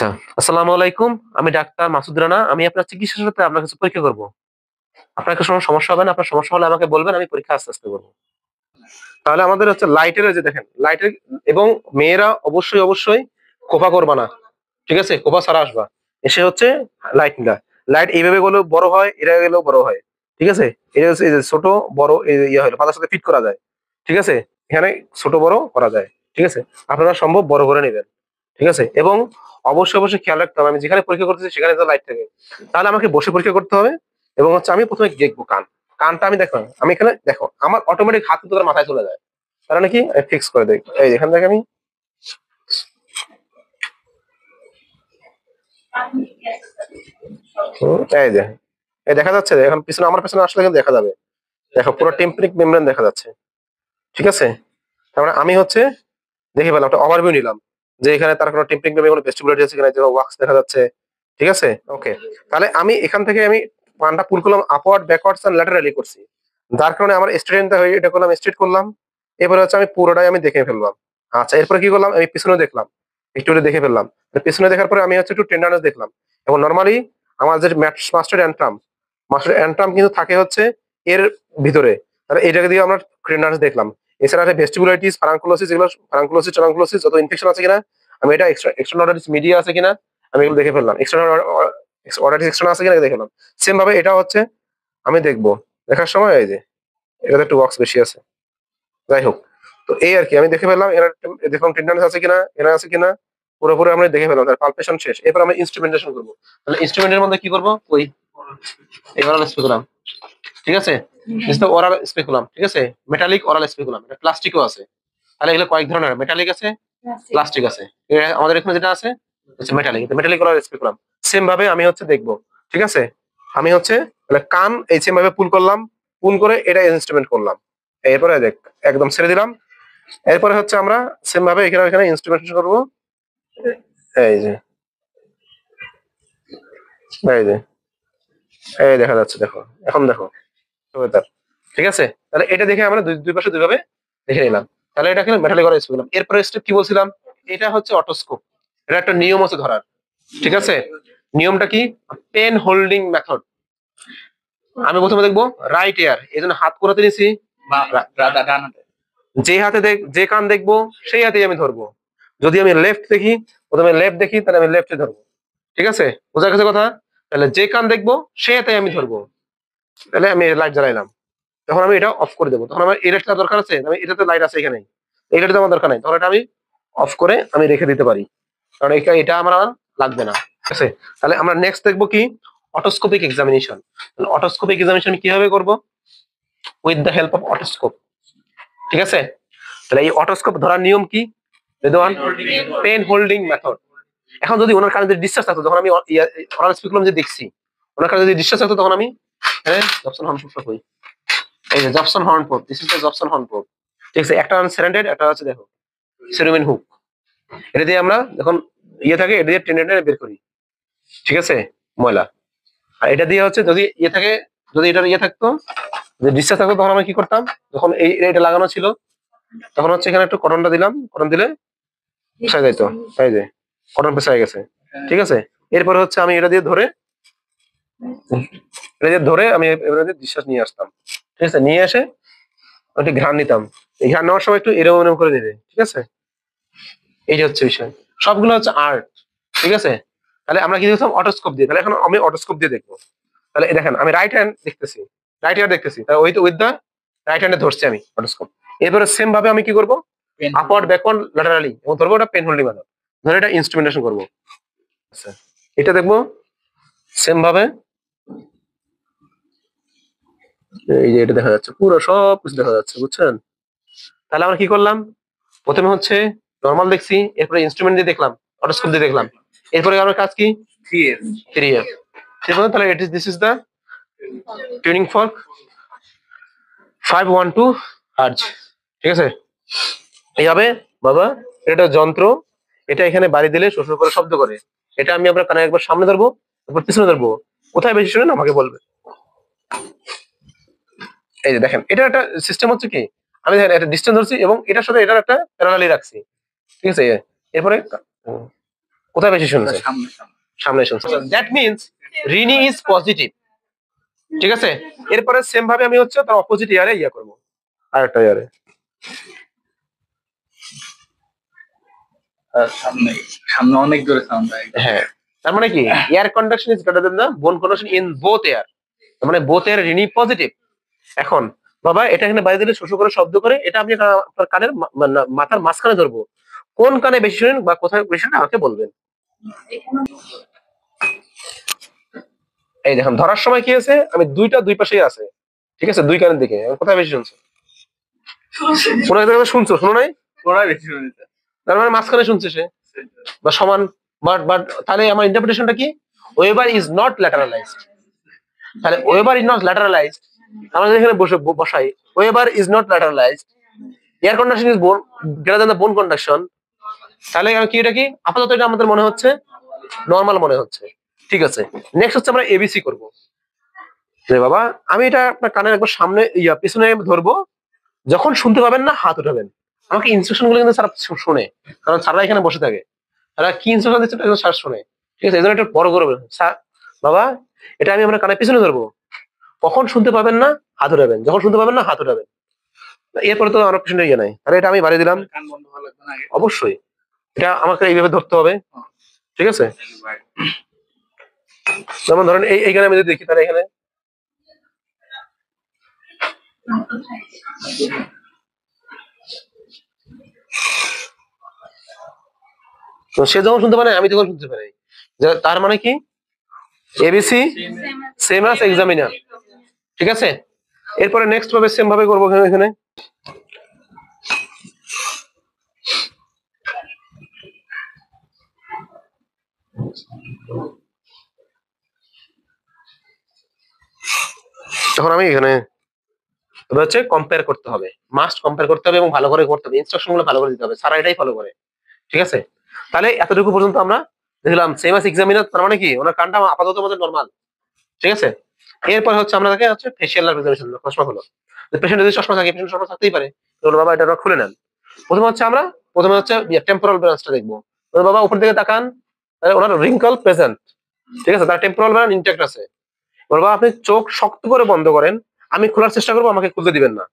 আচ্ছা, আসসালামু আলাইকুম। আমি ডাক্তার মাসুদ রানা। আমি আপনার চিকিৎসার সাথে আপনার কাছে পরীক্ষা করব। আপনার কি কোনো সমস্যা হবে না? আপনার সমস্যা হলে আমাকে বলবেন, আমি পরীক্ষা আস্তে, আস্তে করব। তাহলে আমাদের হচ্ছে লাইটের এই যে দেখেন, লাইটের এবং মেয়েরা অবশ্যই কোপা করবা না। ঠিক আছে? কোপা ছাড়া আসবা। এসে হচ্ছে লাইট নিলা। লাইট এইভাবে গেলেও বড় হয়, এরা গেলেও বড় হয়। ঠিক আছে? এটা হচ্ছে এই যে ছোট বড় ইয়ে হলো পাতার সাথে ফিট করা যায়। ঠিক আছে? এখানে ছোট বড় করা যায়। ঠিক আছে? আপনারা সম্ভব বড় করে নিবেন। ঠিক আছে? এবং অবশ্যই খেয়াল রাখতে হবে আমি যেখানে পরীক্ষা করতেছি সেখানে তো লাইট থাকে। তাহলে আমাকে বসে পরীক্ষা করতে হবে এবং হচ্ছে আমি ১ম এ দেখবো কান। কানটা আমি দেখো আমি এখানে দেখো আমার অটোমেটিক হাত কিন্তু তার মাথায় চলে যায়। তার মানে কি? ফিক্স করে দেই। এই এখান থেকে আমি এই যে এই দেখা যাচ্ছে যে এখন পিছনে আমার পেছনে আসলে কিন্তু দেখা যাবে। দেখো পুরো টেম্পরিক মেমব্রেন দেখা যাচ্ছে। ঠিক আছে? তার মানে আমি হচ্ছে দেখে পেলাম একটা ওভারভিউ নিলাম। যে এখানে তার কোনো টেম্পরিক মেমব্রেন কোনো ভেস্টিবুলারিটি আছে কিনা, যে ওয়াক্স দেখা যাচ্ছে। ঠিক আছে? ওকে। তাহলে আমি এখান থেকে আমি পানটা পুল করলাম আপওয়ার্ড, ব্যাকওয়ার্ডস এন্ড ল্যাটারালি করছি। যার কারণে আমার স্ট্রেইটটা হয়ে এটা করলাম স্ট্রেইট করলাম। এরপরে হচ্ছে আমি পুরোটাই আমি দেখে ফেললাম। আচ্ছা এরপরে কি করলাম? আমি পিছনেও দেখলাম। একটু দেখে ফেললাম। পিছনে দেখার পরে আমি হচ্ছে একটু টেন্ডারনেস দেখলাম। এবং নরমালি আমার যে মাস্টার অ্যান্ট্রাম, কিন্তু থাকে হচ্ছে এর ভিতরে। তাহলে এটাকে দিয়ে আমরা টেন্ডারনেস দেখলাম। এছাড়া আছে ভেস্টিবুলাইটিস, ফারাঙ্কুলোসিস, এগুলো ফারাঙ্কুলোসিস, ট্রাঙ্কুলোসিস যত ইনফেকশন আছে কিনা, আমি এটা এক্সট্রা নডালিস মিডিয়া আছে কিনা আমি এগুলো দেখে ফেললাম। এক্সট্রা অর্ডার এক্সট্রা আছে কিনা দেখে ফেললাম। সেম ভাবে এটা হচ্ছে আমি দেখবো। দেখার সময় এই যে এটাতে একটু বক্স বেশি আছে। যাই হোক। তো এই আরকি আমি দেখে ফেললাম এনার দেখলাম টেন্ডারনেস আছে কিনা, এনার আছে কিনা পুরোপুরি আমরা দেখে ফেললাম। তার পালপেশন শেষ। এরপর আমরা ইন্সট্রুমেন্টেশন করব। তাহলে ইন্সট্রুমেন্টের মধ্যে কি করব? ওই ওরাল স্পেকুলাম। ঠিক আছে? This the oral speculum. ঠিক আছে? Metallic oral speculum. এটা প্লাস্টিকও আছে। তাহলে এগুলো কয়েক ধরনের মেটালিক আছে, প্লাস্টিক আছে। আমাদের এখানে যেটা আছে হচ্ছে metallic. Metallic oral speculum. Same ভাবে আমি হচ্ছে দেখব। ঠিক আছে? আমি হচ্ছে তাহলে কান এই সেম ভাবে পুল করলাম। পুল করে এটা ইনস্ট্রুমেন্ট করলাম। এরপরে দেখ একদম ছেড়ে দিলাম। এরপরে হচ্ছে আমরা সেম ভাবে এখানে ইনস্ট্রুমেন্টেশন করব। এই যে এই যে এই দেখা যাচ্ছে দেখো। এখন দেখো ওয়েদার। ঠিক আছে? তাহলে এটা দেখে আমরা দুই পাশে দুইভাবে দেখে নিলাম। তাহলে এটা কিন্তু মেটালিক ওরাল স্পেকুলাম। এরপরে স্টেপ কি বলছিলাম? এটা হচ্ছে অটোস্কোপ। এটা একটা নিয়ম আছে ধরার। ঠিক আছে? নিয়মটা কি? Pen holding method. আমি প্রথমে দেখবো রাইট এয়ার, এই জন্য হাত কোনাতে নিয়েছি। ডান হাতে। যে হাতে যে কান দেখবো সেই হাতেই আমি ধরবো। যদি আমি লেফট দেখি, প্রথমে লেফট দেখি তাহলে আমি লেফটে ধরবো। ঠিক আছে? বোঝা গেছে কথা? তাহলে যে কান দেখবো সেই হাতে আমি ধরবো। তাহলে আমি লাইট জ্বালাইলাম। তখন আমি এটা অফ করে দেবো। তখন আমার এই লাইটটা দরকার আছে, আমি এটাতে লাইট আছে এখানে, এই লাইটটা আমার দরকার নাই, তখন এটা আমি অফ করে আমি রেখে দিতে পারি। কারণ এটা আমার আর লাগবে না। ঠিক আছে? তাহলে আমরা নেক্সট দেখবো কি? অটোস্কোপিক এক্সামিনেশন। অটোস্কোপিক এক্সামিনেশন কিভাবে করব? With the help of otoscope. ঠিক আছে? তাহলে এই অটোস্কোপ ধরার নিয়ম কি? বিদ্যমান পেন হোল্ডিং মেথড। এখন যদি ওনার কাছে ডিসচার্জ থাকতো, তখন আমি ওরাল স্পিকুলাম যে দেখছি, ওনার কাছে যদি ডিসচার্জ থাকতো তখন আমি জবসন হর্ন প্রোবটা কই, এই যে Jobson horn probe, this is the Jobson horn probe. ঠিক আছে? একটা সেরেন্টেড, একটা হচ্ছে দেখো সেরুমিন হুক। এটা দিয়ে আমরা যখন থাকে এটা দিয়ে টেনে টেনে বের করি। ঠিক আছে? ময়লা। আর এটা দিয়ে হচ্ছে যদি থাকে, যদি এটার থাকতো, যে ডিসচার্জ থাকতো, তখন আমরা কি করতাম? যখন এটা লাগানো ছিল তখন হচ্ছে এখানে একটু কটনটা দিলাম, কটন দিলে পেছায় যাইতো। এই যে কটন পেছায় গেছে। ঠিক আছে? এরপরে হচ্ছে আমি এটা দিয়ে ধরে আমি এবারে নিঃশ্বাস নিয়ে আসতাম। ঠিক আছে? নিয়ে এসে একটু ঘ্রাণ নিতাম। এই ঘ্রাণ নেওয়ার সময় একটু এরম এরম করে নেবে। ঠিক আছে? এই যে হচ্ছে বিষয়। সবগুলো হচ্ছে আর্ট। ঠিক আছে? তাহলে আমরা কি দেখতাম? অটোস্কোপ দিয়ে। তাহলে এখন আমি অটোস্কোপ দিয়ে দেখবো। তাহলে এই দেখেন আমি রাইট হ্যান্ড দেখতেছি, রাইট হ্যান্ড দেখতেছি, তাহলে উইথ দা রাইট হ্যান্ডে ধরছি আমি অটোস্কোপ। এরপরে সেম ভাবে আমি কি করব? আপওয়ার্ড, ব্যাকওয়ার্ড, ল্যাটারালি এবং ধরবো এটা পেন হোল্ডিং মেথড। ধরে এটা ইনস্ট্রুমেন্টেশন করবো। আচ্ছা এটা দেখবো সেম ভাবে। এই যে এটা দেখা যাচ্ছে, পুরো সব কিছু দেখা যাচ্ছে, বুঝছেন? তাহলে আমরা কি করলাম? প্রথমে হচ্ছে নর্মাল দেখছি, এরপরে ইনস্ট্রুমেন্ট দিয়ে দেখলাম, অটোস্কোপ দিয়ে দেখলাম। এরপরে আমার কাজ কি? 3 এর। তাহলে this is the tuning fork 512 hertz. ঠিক আছে? এইভাবে বাবা এটা যন্ত্র, এটা এখানে বাড়ি দিলে শ্বশুর করে শব্দ করে। এটা আমি আপনার কানে একবার সামনে ধরবো, একবার পিছনে ধরবো। কোথায় বেশি শোনেন আমাকে বলবে। এই যে দেখেন এটা একটা সিস্টেম হচ্ছে কি, আমি দেখেন একটা ডিস্টেন্স ধরছি এবং এটার সাথে এটার একটা প্যারালালি রাখছি। ঠিক আছে? এরপরে কোথায় বেশি শুনছে? সামনে শুনছে। That means Rini is positive. ঠিক আছে, এরপরে সেম ভাবে আমি হচ্ছে তার অপোজিট ইয়ারে ইয়া করবো, আরেকটা ইয়ারে সামনে সামনে অনেক জোরে সাউন্ড হয়। হ্যাঁ, তার মানে কি air conduction is greater than the bone conduction in both air, তার মানে বোথ এয়ার রিনি পজিটিভ। এখন বাবা এটা এখানে বাইরে দিলে শোষো করে শব্দ করে, এটা আপনি আপনার কানের মাথার মাঝখানে ধরবো, কোন কানে বেশি শুনেন বা কোথায় বেশি শুনেন আমাকে বলবেন। এই দেখেন ধরার সময় কি আছে, আমি দুইটা দুই পাশেই আছে, ঠিক আছে, দুই কানের দিকে, কোথায় বেশি শুনছো? কোনো এক জায়গায় শুনছো, শোনো নাই? ওরাই বেশি শুনেছে। তার মানে মাঝখানে শুনছে সে, বা সমান। বাট তাহলে আমার ইন্টারপ্রিটেশনটা কি? Weber is not lateralized. তাহলে ওয়েবার ইজ নট ল্যাটারালাইজড, আমরা এখানে বসে বসাই Weber is not lateralized, air conduction is bone greater than the bone conduction. তাহলে কি এটা কি আপাতত এটা আমাদের মনে হচ্ছে নরমাল মনে হচ্ছে। ঠিক আছে, নেক্সট হচ্ছে আমরা এবিসি করব। যে বাবা আমি এটা আপনার কানের একবার সামনে পিছনে ধরবো, যখন শুনতে পাবেন না হাত উঠাবেন। আমাকে ইনস্ট্রাকশন গুলো কিন্তু স্যার শোনে, কারণ স্যাররা এখানে বসে থাকে, তারা কি ইনস্ট্রাকশন দিচ্ছে এটা স্যার শোনে। ঠিক আছে, এই জন্য এটা বড় করে স্যার বাবা এটা আমি আপনার কানের পিছনে ধরবো, কখন শুনতে পাবেন না হাত উঠাবেন, যখন শুনতে পাবেন না হাত উঠাবেন। এরপরে তো আমার পেছনে ইয়ে নাই, তাহলে এটা আমি বাড়িয়ে দিলাম। কান বন্ধ ভালো লাগবে না আগে? অবশ্যই এটা আমাকে এইভাবে ধরতে হবে। ঠিক আছে, যেমন ধরেন এইখানে আমি যদি দেখি, তাহলে এখানে তো সে যখন শুনতে পারে আমি তখন শুনতে পারি, তার মানে কি এবিসি সেম অ্যাজ এক্সামিনার। ঠিক আছে, এরপরে নেক্সট ভাবে সেম ভাবে করবো এখানে। তখন আমি এখানে হচ্ছে কম্পেয়ার করতে হবে, মাস্ট কম্পেয়ার করতে হবে এবং ভালো করে করতে হবে, ইনস্ট্রাকশন গুলো ভালো করে দিতে হবে, সারা এটাই ফলো করে। ঠিক আছে, তাহলে এতটুকু পর্যন্ত আমরা দেখলাম সেম অ্যাজ এক্সামিনার, তার মানে কি ওনার কানটা আপাতত আমাদের নরমাল। ঠিক আছে, এরপর হচ্ছে আমরা তাকে হচ্ছে ফেসিয়াল নার্ভ এক্সামিনেশন, চশমা হলো পেশেন্ট যদি চশমা থাকে, পেশেন্ট চশমা থাকতেই পারে, বলো বাবা এটা খুলে নেন। প্রথমে হচ্ছে টেম্পোরাল ব্রাঞ্চটা দেখবো। বাবা উপর দিকে তাকান, তাহলে ওনার রিঙ্কল প্রেজেন্ট। ঠিক আছে, তার টেম্পোরাল ব্রাঞ্চ ইনট্যাক্ট আছে। বাবা আপনি চোখ শক্ত করে বন্ধ করেন, আমি খোলার চেষ্টা করবো, আমাকে খুলতে দিবেন না,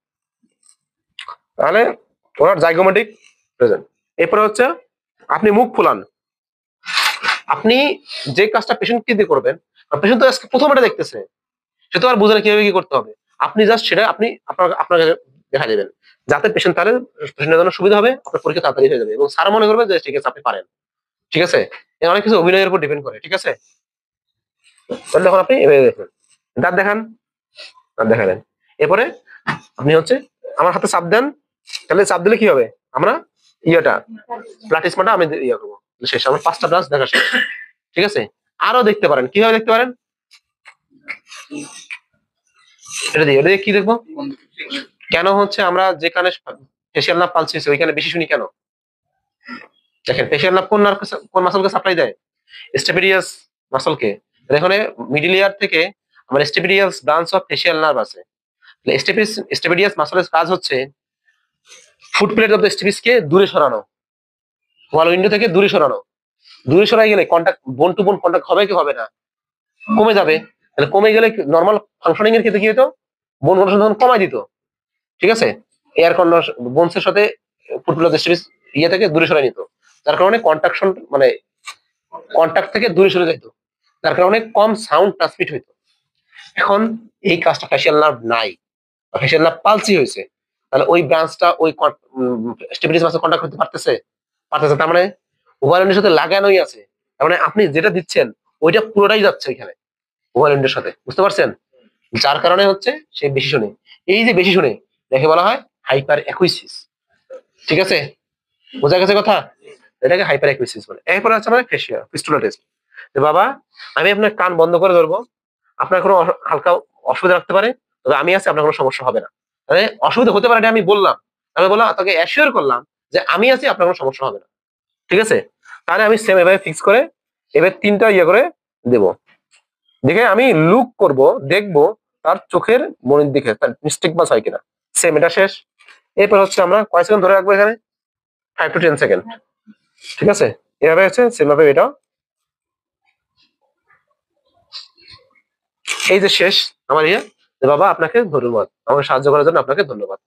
তাহলে ওনার জাইগোমেটিক প্রেজেন্ট। এরপরে হচ্ছে আপনি মুখ ফুলান, আপনি যে কাজটা পেশেন্টকে দিয়ে করবেন, পেশেন্ট তো আজকে প্রথম এটা দেখতেছে, সে তো আর বুঝে না কিভাবে কি করতে হবে, আপনি জাস্ট সেটা আপনি আপনাকে দেখা দেবেন, যাতে পেশেন্ট তাহলে পেশেন্টের জন্য সুবিধা হবে, আপনার পরীক্ষা তাড়াতাড়ি হয়ে যাবে এবং স্যার মনে করবে যে ঠিক আছে আপনি পারেন। ঠিক আছে, এর অনেক কিছু অভিনয়ের উপর ডিপেন্ড করে। ঠিক আছে, তাহলে তখন আপনি এভাবে দেখবেন, দাঁত দেখান, দাঁত দেখালেন, এরপরে আপনি হচ্ছে আমার হাতে চাপ দেন, তাহলে চাপ দিলে কি হবে, আমরা প্লাটিসমাটা আমি ইয়ে করবো, শেষ আমার 5টা ব্রাঞ্চ দেখা শেষ। ঠিক আছে, আরো দেখতে পারেন, কিভাবে দেখতে পারেন, এটা দিয়ে কি দেখবো, কেন হচ্ছে আমরা যেখানে ফেসিয়াল নার্ভ পালছি ওইখানে বেশি শুনি কেন? দেখেন ফেসিয়াল নার্ভ কোন মাসলকে সাপ্লাই দেয়? স্টেপিডিয়াস মাসলকে। এখানে মিডল ইয়ার থেকে আমার স্টেপিডিয়াস ব্রাঞ্চ অফ ফেসিয়াল নার্ভ আছে। স্টেপিডিয়াস মাসলের কাজ হচ্ছে ফুট প্লেট অফ দ্য স্টেপিসকে দূরে সরানো, ওয়াল উইন্ডো থেকে দূরে সরানো। দূরে সরাই গেলে কন্টাক্ট, বোন টু বোন কন্টাক্ট হবে কি হবে না? কমে যাবে। তাহলে কমে গেলে নর্মাল ফাংশনিং এর ক্ষেত্রে কি হতো, বোন অনুসন্ধান কমাই দিত। ঠিক আছে, এয়ার কন্ডাকশন বোনসের সাথে foot plate of the stapes ইয়ে থেকে দূরে সরাই নিত, যার কারণে কন্ট্রাকশন মানে কন্টাক্ট থেকে দূরে সরে যেত, যার কারণে কম সাউন্ড ট্রান্সমিট হইতো। এখন এই কাজটা ফেসিয়াল নার্ভ নাই, ফেসিয়াল নার্ভ পালসি হয়েছে, তাহলে ওই ব্রাঞ্চটা ওই স্টেবিলিটি মাসে কন্টাক্ট করতে পারতেছে, তার মানে ওভারল্যান্ডের সাথে লাগানোই আছে, তার মানে আপনি যেটা দিচ্ছেন ওইটা পুরোটাই যাচ্ছে ওইখানে ওভারল্যান্ডের সাথে, বুঝতে পারছেন? যার কারণে হচ্ছে সে বেশি শুনে। এই যে বেশি শুনে দেখে বলা হয় হাইপার অ্যাকুইসিস। ঠিক আছে, বোঝা গেছে কথা? এটাকে হাইপার অ্যাকুইসিস বলে। এরপরে আছে আমাদের ফেসিয়া ফিস্টুলা টেস্ট। যে বাবা আমি আপনার কান বন্ধ করে ধরবো, আপনার কোনো হালকা অসুবিধা রাখতে পারে, তবে আমি আছি, আপনার কোনো সমস্যা হবে না। মানে অসুবিধা হতে পারে আমি বললাম, আমি বললাম তাকে অ্যাসিওর করলাম যে আমি আছি, আপনার কোনো সমস্যা হবে না। ঠিক আছে, তাহলে আমি সেম এভাবে ফিক্স করে এবার 3টা ইয়ে করে দেব, দেখে আমি লুক করব, দেখবো তার চোখের মনের দিকে তার মিস্টেক বাস হয় কিনা। সেম এটা শেষ। এরপর হচ্ছে আমরা কয় সেকেন্ড ধরে রাখবো এখানে, 5 to 10 সেকেন্ড। ঠিক আছে, এভাবে হচ্ছে সেম ভাবে এটাও। এই যে শেষ আমার ইয়ে, যে বাবা আপনাকে ধন্যবাদ, আমাকে সাহায্য করার জন্য আপনাকে ধন্যবাদ।